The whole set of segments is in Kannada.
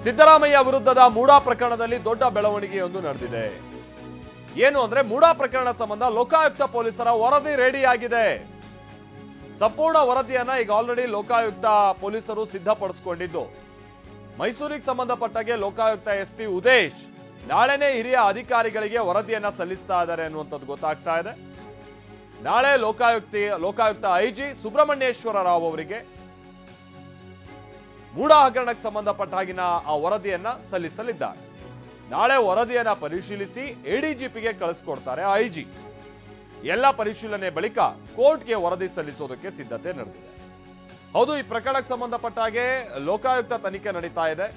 ಸಿದ್ದರಾಮಯ್ಯ ವಿರುದ್ಧದ ಮೂಡಾ ಪ್ರಕರಣದಲ್ಲಿ ದೊಡ್ಡ ಬೆಳವಣಿಗೆಯೊಂದು ನಡೆದಿದೆ. ಏನು ಅಂದ್ರೆ ಮೂಡಾ ಪ್ರಕರಣ ಸಂಬಂಧ ಲೋಕಾಯುಕ್ತ ಪೊಲೀಸರ ವರದಿ ರೆಡಿ ಆಗಿದೆ. ಸಂಪೂರ್ಣ ವರದಿಯನ್ನ ಈಗ ಆಲ್ರೆಡಿ ಲೋಕಾಯುಕ್ತ ಪೊಲೀಸರು ಸಿದ್ಧಪಡಿಸಿಕೊಂಡಿದ್ದು, ಮೈಸೂರಿಗೆ ಸಂಬಂಧಪಟ್ಟಾಗೆ ಲೋಕಾಯುಕ್ತ ಎಸ್ಪಿ ಉದೇಶ್ ನಾಳೆನೇ ಹಿರಿಯ ಅಧಿಕಾರಿಗಳಿಗೆ ವರದಿಯನ್ನ ಸಲ್ಲಿಸ್ತಾ ಇದ್ದಾರೆ ಅನ್ನುವಂಥದ್ದು ಗೊತ್ತಾಗ್ತಾ ಇದೆ. ನಾಳೆ ಲೋಕಾಯುಕ್ತ ಐಜಿ ಸುಬ್ರಹ್ಮಣ್ಯೇಶ್ವರ ರಾವ್ ಅವರಿಗೆ ಮೂಡಾ ಹಗರಣಕ್ಕೆ ಸಂಬಂಧಪಟ್ಟ ಹಾಗಿನ ಆ ವರದಿಯನ್ನ ಸಲ್ಲಿಸಲಿದ್ದಾರೆ. ನಾಳೆ ವರದಿಯನ್ನ ಪರಿಶೀಲಿಸಿ ಎಡಿಜಿಪಿಗೆ ಕಳಿಸ್ಕೊಡ್ತಾರೆ ಐಜಿ. ಎಲ್ಲ ಪರಿಶೀಲನೆ ಬಳಿಕ ಕೋರ್ಟ್ಗೆ ವರದಿ ಸಲ್ಲಿಸೋದಕ್ಕೆ ಸಿದ್ಧತೆ ನಡೆದಿದೆ. ಹೌದು, ಈ ಪ್ರಕರಣಕ್ಕೆ ಸಂಬಂಧಪಟ್ಟ ಹಾಗೆ ಲೋಕಾಯುಕ್ತ ತನಿಖೆ ನಡೀತಾ ಇದೆ.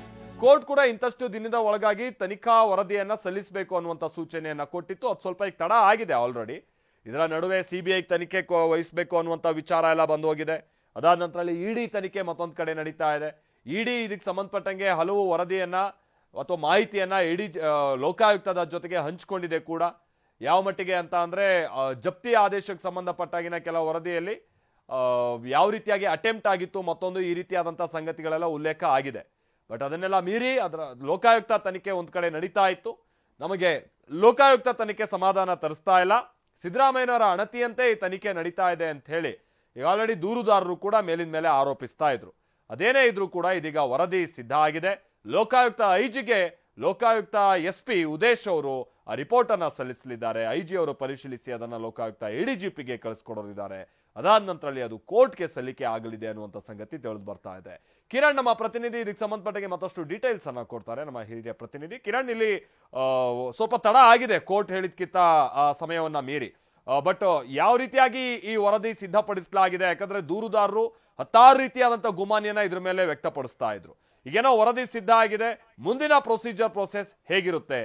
ಕೋರ್ಟ್ ಕೂಡ ಇಂತಷ್ಟು ದಿನದ ಒಳಗಾಗಿ ತನಿಖಾ ವರದಿಯನ್ನ ಸಲ್ಲಿಸಬೇಕು ಅನ್ನುವಂಥ ಸೂಚನೆಯನ್ನ ಕೊಟ್ಟಿತ್ತು. ಅದು ಸ್ವಲ್ಪ ಈಗ ತಡ ಆಗಿದೆ ಆಲ್ರೆಡಿ. ಇದರ ನಡುವೆ ಸಿಬಿಐ ತನಿಖೆ ವಹಿಸಬೇಕು ಅನ್ನುವಂಥ ವಿಚಾರ ಎಲ್ಲ ಬಂದು ಹೋಗಿದೆ. ಅದಾದ ನಂತರ ಅಲ್ಲಿ ಇಡಿ ತನಿಖೆ ಮತ್ತೊಂದು ಕಡೆ ನಡೀತಾ ಇದೆ. ಇಡಿ ಇದಕ್ಕೆ ಸಂಬಂಧಪಟ್ಟಂಗೆ ಹಲವು ವರದಿಯನ್ನ ಅಥವಾ ಮಾಹಿತಿಯನ್ನ ಇಡಿ ಲೋಕಾಯುಕ್ತದ ಜೊತೆಗೆ ಹಂಚಿಕೊಂಡಿದೆ ಕೂಡ. ಯಾವ ಮಟ್ಟಿಗೆ ಅಂತ ಅಂದ್ರೆ ಜಪ್ತಿ ಆದೇಶಕ್ಕೆ ಸಂಬಂಧಪಟ್ಟಾಗಿನ ಕೆಲವು ವರದಿಯಲ್ಲಿ ಯಾವ ರೀತಿಯಾಗಿ ಅಟೆಂಪ್ಟ್ ಆಗಿತ್ತು, ಮತ್ತೊಂದು ಈ ರೀತಿಯಾದಂಥ ಸಂಗತಿಗಳೆಲ್ಲ ಉಲ್ಲೇಖ ಆಗಿದೆ. ಬಟ್ ಅದನ್ನೆಲ್ಲ ಮೀರಿ ಅದರ ಲೋಕಾಯುಕ್ತ ತನಿಖೆ ಒಂದ್ ಕಡೆ ನಡೀತಾ ಇತ್ತು. ನಮಗೆ ಲೋಕಾಯುಕ್ತ ತನಿಖೆ ಸಮಾಧಾನ ತರಿಸ್ತಾ ಇಲ್ಲ. ಸಿದ್ದರಾಮಯ್ಯನವರ ಅಣತಿಯಂತೆ ಈ ತನಿಖೆ ನಡೀತಾ ಇದೆ ಅಂತ ಹೇಳಿ ಈಗ ಆಲ್ರೆಡಿ ದೂರುದಾರರು ಕೂಡ ಮೇಲಿನ ಮೇಲೆ ಆರೋಪಿಸ್ತಾ ಇದ್ರು. ಅದೇನೇ ಇದ್ರೂ ಕೂಡ ಇದೀಗ ವರದಿ ಸಿದ್ಧ ಆಗಿದೆ. ಲೋಕಾಯುಕ್ತ ಐಜಿಗೆ ಲೋಕಾಯುಕ್ತ ಎಸ್ಪಿ ಉದೇಶ್ ಅವರು ಆ ರಿಪೋರ್ಟ್ ಅನ್ನ ಸಲ್ಲಿಸಲಿದ್ದಾರೆ. ಐಜಿ ಅವರು ಪರಿಶೀಲಿಸಿ ಅದನ್ನ ಲೋಕಾಯುಕ್ತ ಎಡಿಜಿಪಿಗೆ ಕಳಿಸ್ಕೊಡೋರಿದ್ದಾರೆ. ಅದಾದ ನಂತರ ಅದು ಕೋರ್ಟ್ಗೆ ಸಲ್ಲಿಕೆ ಆಗಲಿದೆ ಅನ್ನುವಂಥ ಸಂಗತಿ ತಿಳಿದು ಬರ್ತಾ ಇದೆ. ಕಿರಣ್ ನಮ್ಮ ಪ್ರತಿನಿಧಿ ಇದಕ್ಕೆ ಸಂಬಂಧಪಟ್ಟಾಗೆ ಮತ್ತಷ್ಟು ಡೀಟೇಲ್ಸ್ ಅನ್ನ ಕೊಡ್ತಾರೆ. ನಮ್ಮ ಹಿರಿಯ ಪ್ರತಿನಿಧಿ ಕಿರಣ್, ಇಲ್ಲಿ ಸ್ವಲ್ಪ ತಡ ಆಗಿದೆ ಕೋರ್ಟ್ ಹೇಳಿದ್ಕಿಂತ ಸಮಯವನ್ನ ಮೀರಿ. ಬಟ್ ಯಾವ ರೀತಿಯಾಗಿ ಈ ವರದಿ ಸಿದ್ಧಪಡಿಸಲಾಗಿದೆ? ಯಾಕಂದ್ರೆ ದೂರುದಾರರು ಹತ್ತಾರು ರೀತಿಯಾದಂಥ ಗುಮಾನಿಯನ್ನ ಇದ್ರ ಮೇಲೆ ವ್ಯಕ್ತಪಡಿಸ್ತಾ ಇದ್ರು. ಈಗೇನೋ ವರದಿ ಸಿದ್ಧ ಆಗಿದೆ. ಮುಂದಿನ ಪ್ರೊಸೆಸ್ ಹೇಗಿರುತ್ತೆ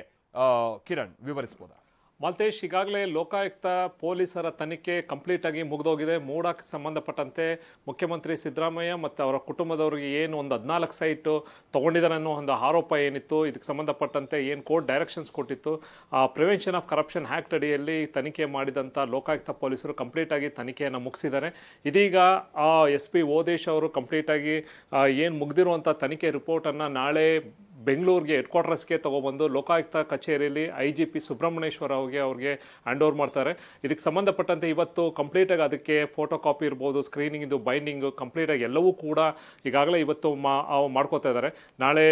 ಕಿರಣ್, ವಿವರಿಸಬಹುದಾ? ಮಾಲ್ತೇಶ್, ಈಗಾಗಲೇ ಲೋಕಾಯುಕ್ತ ಪೊಲೀಸರ ತನಿಖೆ ಕಂಪ್ಲೀಟ್ ಆಗಿ ಮುಗಿದೋಗಿದೆ. ಮೂಡಕ್ಕೆ ಸಂಬಂಧಪಟ್ಟಂತೆ ಮುಖ್ಯಮಂತ್ರಿ ಸಿದ್ದರಾಮಯ್ಯ ಮತ್ತು ಅವರ ಕುಟುಂಬದವರಿಗೆ ಏನು ಒಂದು 14 ಸೈಟು ತಗೊಂಡಿದ್ದಾರೆ ಅನ್ನೋ ಒಂದು ಆರೋಪ ಏನಿತ್ತು, ಇದಕ್ಕೆ ಸಂಬಂಧಪಟ್ಟಂತೆ ಏನು ಕೋರ್ಟ್ ಡೈರೆಕ್ಷನ್ಸ್ ಕೊಟ್ಟಿತ್ತು, ಪ್ರಿವೆನ್ಷನ್ ಆಫ್ ಕರಪ್ಷನ್ ಆ್ಯಕ್ಟ್ ಅಡಿಯಲ್ಲಿ ತನಿಖೆ ಮಾಡಿದಂಥ ಲೋಕಾಯುಕ್ತ ಪೊಲೀಸರು ಕಂಪ್ಲೀಟ್ ಆಗಿ ತನಿಖೆಯನ್ನು ಮುಗಿಸಿದ್ದಾರೆ. ಇದೀಗ ಎಸ್ ಪಿ ಓದೇಶ್ ಅವರು ಕಂಪ್ಲೀಟ್ ಆಗಿ ಏನು ಮುಗ್ದಿರುವಂಥ ತನಿಖೆ ರಿಪೋರ್ಟನ್ನು ನಾಳೆ ಬೆಂಗಳೂರಿಗೆ ಹೆಡ್ ಕ್ವಾರ್ಟರ್ಸ್ಗೆ ತಗೊಬಂದು ಲೋಕಾಯುಕ್ತ ಕಚೇರಿಯಲ್ಲಿ IGP ಸುಬ್ರಹ್ಮಣ್ಯೇಶ್ವರ ಅವ್ರಿಗೆ ಹ್ಯಾಂಡ್ ಓವರ್ ಮಾಡ್ತಾರೆ. ಇದಕ್ಕೆ ಸಂಬಂಧಪಟ್ಟಂತೆ ಇವತ್ತು ಕಂಪ್ಲೀಟಾಗಿ ಅದಕ್ಕೆ ಫೋಟೋ ಕಾಪಿ ಇರ್ಬೋದು, ಸ್ಕ್ರೀನಿಂಗ್, ಇದು ಬೈಂಡಿಂಗು ಕಂಪ್ಲೀಟಾಗಿ ಎಲ್ಲವೂ ಕೂಡ ಈಗಾಗಲೇ ಇವತ್ತು ಮಾಡ್ಕೋತಾ ಇದ್ದಾರೆ. ನಾಳೆ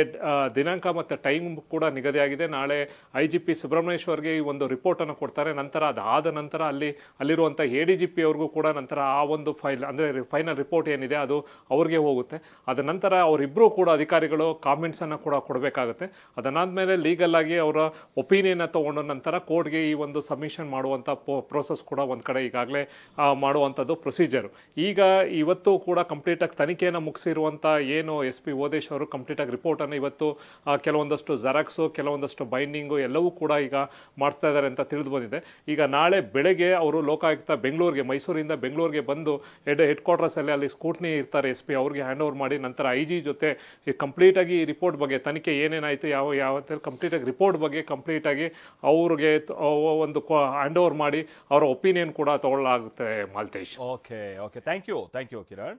ದಿನಾಂಕ ಮತ್ತು ಟೈಮ್ ಕೂಡ ನಿಗದಿಯಾಗಿದೆ. ನಾಳೆ IGP ಸುಬ್ರಹ್ಮಣ್ಯೇಶ್ವರ್ಗೆ ಈ ಒಂದು ರಿಪೋರ್ಟನ್ನು ಕೊಡ್ತಾರೆ. ನಂತರ ಅದಾದ ನಂತರ ಅಲ್ಲಿರುವಂಥ ADGP ಅವ್ರಿಗೂ ಕೂಡ ನಂತರ ಆ ಒಂದು ಅಂದರೆ ಫೈನಲ್ ರಿಪೋರ್ಟ್ ಏನಿದೆ ಅದು ಅವ್ರಿಗೆ ಹೋಗುತ್ತೆ. ಅದ ನಂತರ ಅವರಿಬ್ಬರು ಕೂಡ ಅಧಿಕಾರಿಗಳು ಕಾಮೆಂಟ್ಸನ್ನು ಕೂಡ ಕೊಡಬೇಕಾಗುತ್ತೆ. ಅದನ್ನಾದ್ಮೇಲೆ ಲೀಗಲ್ ಆಗಿ ಅವರ ಒಪಿನಿಯನ್ ತಗೊಂಡ ನಂತರ ಕೋರ್ಟ್ಗೆ ಈ ಒಂದು ಸಬ್ಮಿಷನ್ ಮಾಡುವಂಥ ಪ್ರೋಸೆಸ್ ಕೂಡ ಒಂದು ಕಡೆ ಈಗಾಗಲೇ ಮಾಡುವಂಥದ್ದು ಪ್ರೊಸೀಜರು. ಈಗ ಇವತ್ತು ಕೂಡ ಕಂಪ್ಲೀಟಾಗಿ ತನಿಖೆಯನ್ನು ಮುಗಿಸಿರುವಂಥ ಏನು ಎಸ್ ಪಿ ಓದೇಶ್ ಅವರು ಕಂಪ್ಲೀಟಾಗಿ ರಿಪೋರ್ಟನ್ನು ಇವತ್ತು ಕೆಲವೊಂದಷ್ಟು ಜೆರಾಕ್ಸು, ಕೆಲವೊಂದಷ್ಟು ಬೈಂಡಿಂಗು ಎಲ್ಲವೂ ಕೂಡ ಈಗ ಮಾಡ್ತಾ ಇದ್ದಾರೆ ಅಂತ ತಿಳಿದು ಬಂದಿದೆ. ಈಗ ನಾಳೆ ಬೆಳಗ್ಗೆ ಅವರು ಲೋಕಾಯುಕ್ತ ಮೈಸೂರಿಂದ ಬೆಂಗಳೂರಿಗೆ ಬಂದು ಹೆಡ್ ಕ್ವಾರ್ಟರ್ಸಲ್ಲಿ ಅಲ್ಲಿ ಸ್ಕೂಟ್ನಿ ಇರ್ತಾರೆ ಎಸ್ ಪಿ, ಅವ್ರಿಗೆ ಹ್ಯಾಂಡ್ ಓವರ್ ಮಾಡಿ ನಂತರ IG ಜೊತೆ ಕಂಪ್ಲೀಟಾಗಿ ಈ ರಿಪೋರ್ಟ್ ಬಗ್ಗೆ ತನಿಖೆ ಏನೇನಾಯಿತು ಯಾವ ಕಂಪ್ಲೀಟಾಗಿ ರಿಪೋರ್ಟ್ ಬಗ್ಗೆ ಕಂಪ್ಲೀಟಾಗಿ ಅವ್ರಿಗೆ ಒಂದು ಹ್ಯಾಂಡ್ ಓವರ್ ಮಾಡಿ ಅವರ ಒಪಿನಿಯನ್ ಕೂಡ ತಗೊಳ್ಳಲಾಗುತ್ತೆ. Malthesh, okay thank you Kiran.